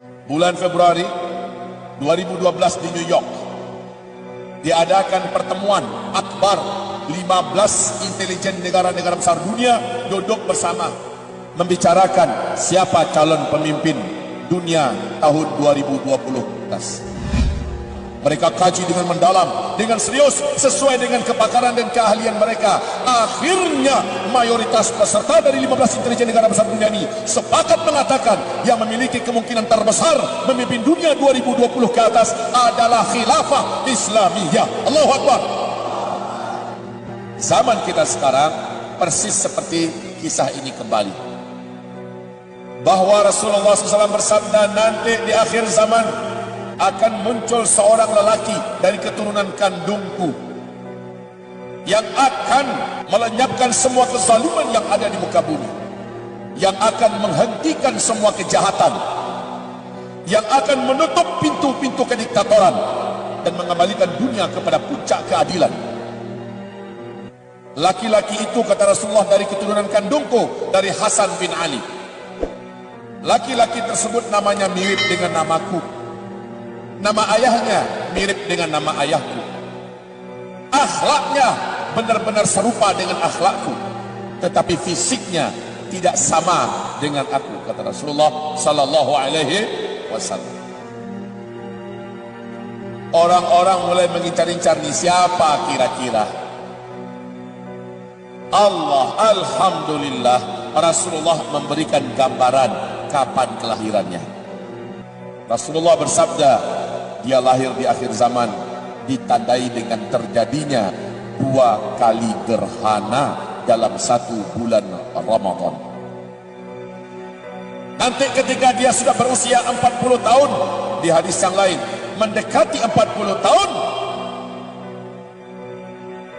Bulan Februari 2012 di New York diadakan pertemuan akbar 15 intelijen negara-negara besar dunia duduk bersama membicarakan siapa calon pemimpin dunia tahun 2020. Mereka kaji dengan mendalam, dengan serius, sesuai dengan kepakaran dan keahlian mereka. Akhirnya mayoritas peserta dari 15 intelijen negara besar dunia ini sepakat mengatakan yang memiliki kemungkinan terbesar memimpin dunia 2020 ke atas adalah khilafah Islamiyah. Allahu Akbar. Zaman kita sekarang persis seperti kisah ini kembali, bahwa Rasulullah SAW bersabda, nanti di akhir zaman akan muncul seorang lelaki dari keturunan kandungku yang akan melenyapkan semua kezaliman yang ada di muka bumi, yang akan menghentikan semua kejahatan, yang akan menutup pintu-pintu kediktatoran dan mengembalikan dunia kepada puncak keadilan. Laki-laki itu, kata Rasulullah, dari keturunan kandungku, dari Hasan bin Ali. Laki-laki tersebut namanya mirip dengan namaku, nama ayahnya mirip dengan nama ayahku, akhlaknya benar-benar serupa dengan akhlakku, tetapi fisiknya tidak sama dengan aku, kata Rasulullah sallallahu alaihi wasallam. Orang-orang mulai mengincar-incar nih, siapa kira-kira? Allah, alhamdulillah, Rasulullah memberikan gambaran kapan kelahirannya. Rasulullah bersabda, dia lahir di akhir zaman, ditandai dengan terjadinya 2 kali gerhana dalam 1 bulan Ramadan. Nanti ketika dia sudah berusia 40 tahun, di hadis yang lain mendekati 40 tahun,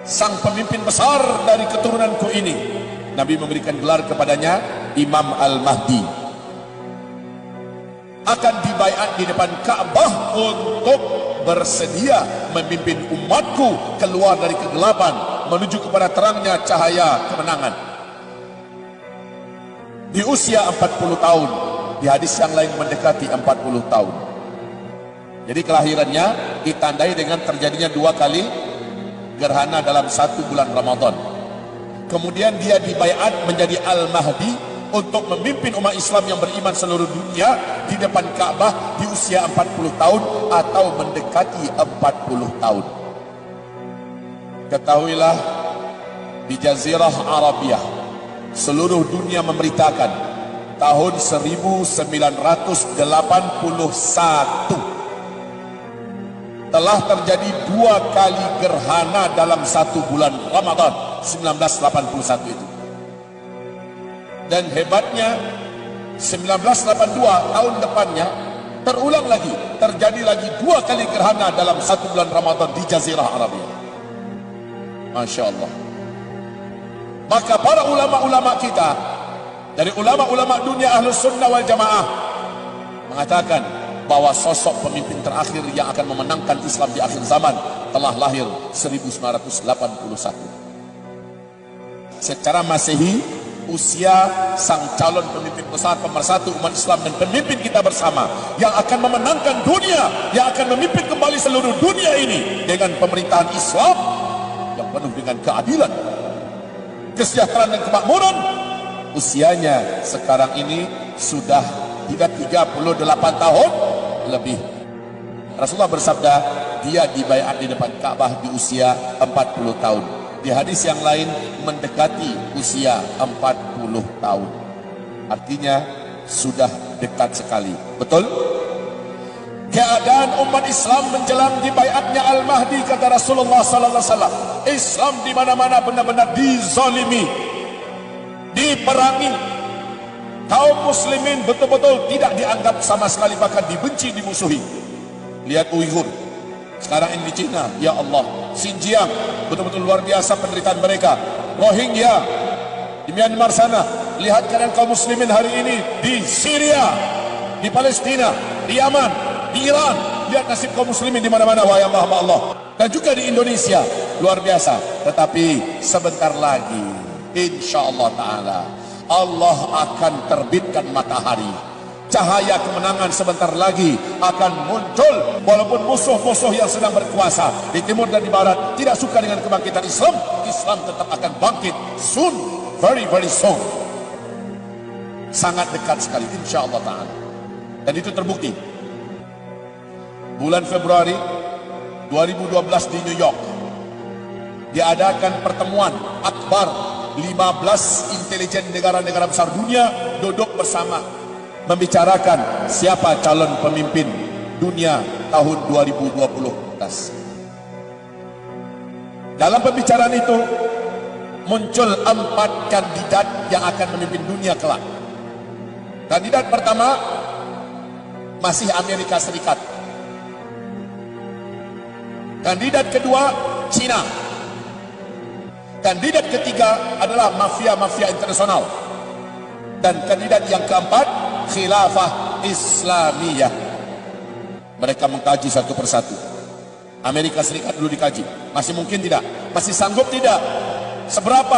sang pemimpin besar dari keturunanku ini, Nabi memberikan gelar kepadanya Imam Al-Mahdi, akan dibaiat di depan Ka'bah untuk bersedia memimpin umatku keluar dari kegelapan menuju kepada terangnya cahaya kemenangan. Di usia 40 tahun, di hadis yang lain mendekati 40 tahun. Jadi kelahirannya ditandai dengan terjadinya 2 kali gerhana dalam 1 bulan Ramadan. Kemudian dia dibaiat menjadi Al-Mahdi untuk memimpin umat Islam yang beriman seluruh dunia di depan Ka'bah di usia 40 tahun atau mendekati 40 tahun. Ketahuilah, di Jazirah Arabiah seluruh dunia memberitakan tahun 1981 telah terjadi 2 kali gerhana dalam 1 bulan Ramadan 1981 itu. Dan hebatnya 1982 tahun depannya terulang lagi, terjadi lagi 2 kali gerhana dalam 1 bulan Ramadan di Jazirah Arabiah. Masya Allah. Maka para ulama-ulama kita dari ulama-ulama dunia Ahlus Sunnah wal Jamaah mengatakan bahwa sosok pemimpin terakhir yang akan memenangkan Islam di akhir zaman telah lahir 1981. Secara Masehi, usia sang calon pemimpin besar, pemersatu umat Islam dan pemimpin kita bersama yang akan memenangkan dunia, yang akan memimpin kembali seluruh dunia ini dengan pemerintahan Islam yang penuh dengan keadilan, kesejahteraan dan kemakmuran, usianya sekarang ini sudah 38 tahun lebih. Rasulullah bersabda, dia dibaiat di depan Ka'bah di usia 40 tahun. Di hadis yang lain mendekati usia 40 tahun. Artinya sudah dekat sekali. Betul? Keadaan umat Islam menjelang dibaiatnya Al-Mahdi, kata Rasulullah sallallahu alaihi wasallam, Islam di mana-mana benar-benar dizalimi, diperangi. Kaum muslimin betul-betul tidak dianggap sama sekali, bahkan dibenci, dimusuhi. Lihat Uighur sekarang ini di Cina, ya Allah. Xinjiang, betul-betul luar biasa penderitaan mereka. Rohingya di Myanmar sana. Lihat keadaan kaum muslimin hari ini di Syria, di Palestina, di Yaman, di Iran. Lihat nasib kaum muslimin di mana-mana, wahai Allah. Dan juga di Indonesia, luar biasa. Tetapi sebentar lagi, insya Allah Ta'ala, Allah akan terbitkan matahari Cahaya kemenangan sebentar lagi akan muncul. Walaupun musuh-musuh yang sedang berkuasa di timur dan di barat tidak suka dengan kebangkitan Islam, Islam tetap akan bangkit soon, very very soon. Sangat dekat sekali insyaallah ta'ala. Dan itu terbukti. Bulan Februari 2012 di New York diadakan pertemuan akbar 15 intelijen negara-negara besar dunia duduk bersama membicarakan siapa calon pemimpin dunia tahun 2020. Dalam pembicaraan itu muncul 4 kandidat yang akan memimpin dunia kelak. Kandidat pertama masih Amerika Serikat. Kandidat kedua Cina. Kandidat ketiga adalah mafia-mafia internasional. Dan kandidat yang keempat Khilafah Islamiyah. Mereka mengkaji satu persatu. Amerika Serikat dulu dikaji. Masih mungkin tidak? Masih sanggup tidak? Seberapa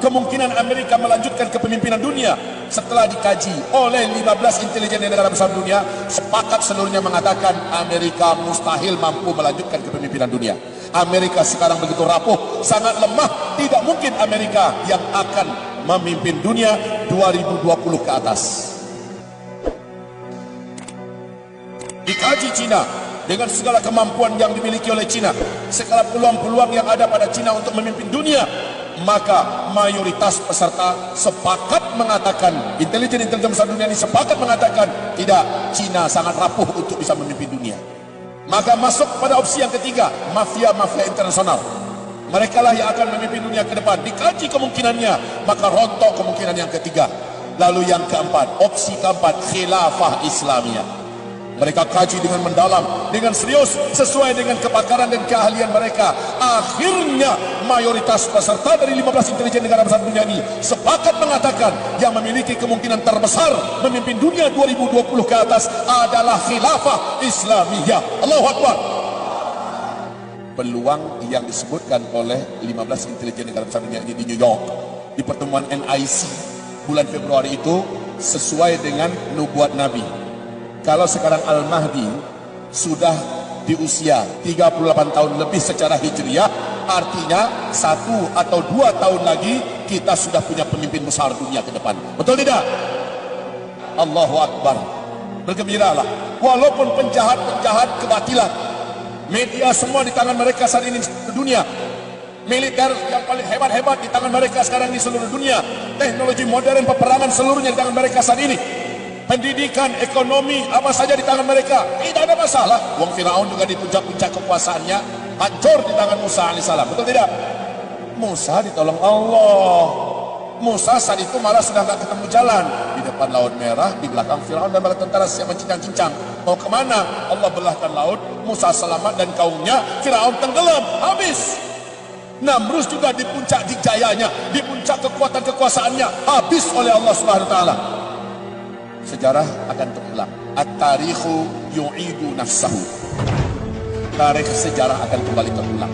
kemungkinan Amerika melanjutkan kepemimpinan dunia? Setelah dikaji oleh 15 intelijen negara besar dunia, sepakat seluruhnya mengatakan Amerika mustahil mampu melanjutkan kepemimpinan dunia. Amerika sekarang begitu rapuh, sangat lemah. Tidak mungkin Amerika yang akan memimpin dunia 2020 ke atas. Dikaji Cina dengan segala kemampuan yang dimiliki oleh Cina, segala peluang-peluang yang ada pada Cina untuk memimpin dunia, maka mayoritas peserta sepakat mengatakan, intelijen besar dunia ini sepakat mengatakan tidak, Cina sangat rapuh untuk bisa memimpin dunia. Maka masuk pada opsi yang ketiga, mafia-mafia internasional. Mereka lah yang akan memimpin dunia ke depan. Dikaji kemungkinannya, maka rontok kemungkinan yang ketiga. Lalu yang keempat, opsi keempat, Khilafah Islamiyah. Mereka kaji dengan mendalam, dengan serius, sesuai dengan kepakaran dan keahlian mereka. Akhirnya mayoritas peserta dari 15 intelijen negara besar dunia ini sepakat mengatakan yang memiliki kemungkinan terbesar memimpin dunia 2020 ke atas adalah Khilafah Islamiyah. Allahu Akbar. Peluang yang disebutkan oleh 15 intelijen negara besar dunia ini di New York di pertemuan NIC bulan Februari itu sesuai dengan nubuat Nabi. Kalau sekarang Al-Mahdi sudah di usia 38 tahun lebih secara hijriah, artinya 1 atau 2 tahun lagi kita sudah punya pemimpin besar dunia ke depan. Betul tidak? Allahu Akbar. Bergembiralah. Walaupun penjahat-penjahat kebatilan, media semua di tangan mereka saat ini di dunia, militer yang paling hebat-hebat di tangan mereka sekarang di seluruh dunia, teknologi modern peperangan seluruhnya di tangan mereka saat ini, pendidikan, ekonomi, apa saja di tangan mereka. Tidak ada masalah. Wong Firaun juga di puncak-puncak kekuasaannya hancur di tangan Musa alaihissalam. Betul tidak? Musa ditolong Allah. Musa saat itu malah sedang tak ketemu jalan. Di depan Laut Merah, di belakang Firaun dan bala tentara siap mencincang-cincang. Mau kemana? Allah belahkan laut, Musa selamat dan kaumnya, Firaun tenggelam, habis. Namrus juga di puncak dijayanya, di puncak kekuatan kekuasaannya, habis oleh Allah Subhanahu wa taala. Sejarah akan terulang. At-tarikhu yu'idu nafsahu. Tarikh sejarah akan kembali terulang.